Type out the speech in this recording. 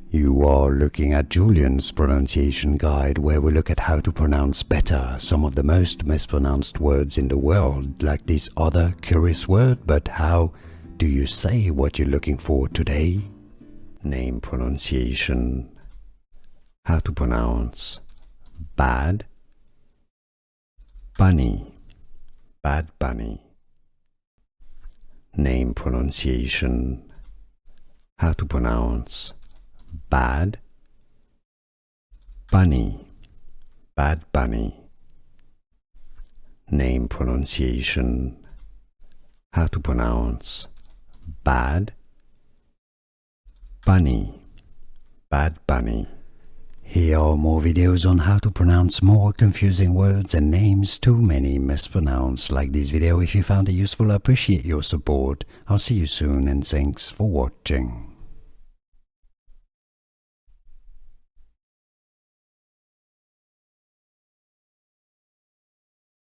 You are looking at Julian's pronunciation guide, where we look at how to pronounce better some of the most mispronounced words in the world, like this other curious word. But how do you say what you're looking for today? Name pronunciation. How to pronounce bad bunny, bad bunny. Name pronunciation. How to pronounce bad bunny, bad bunny. Name pronunciation. How to pronounce bad bunny, bad bunny. Here are more videos on how to pronounce more confusing words and names too many mispronounced. Like this video if you found it useful. I appreciate your support. I'll see you soon and thanks for watching.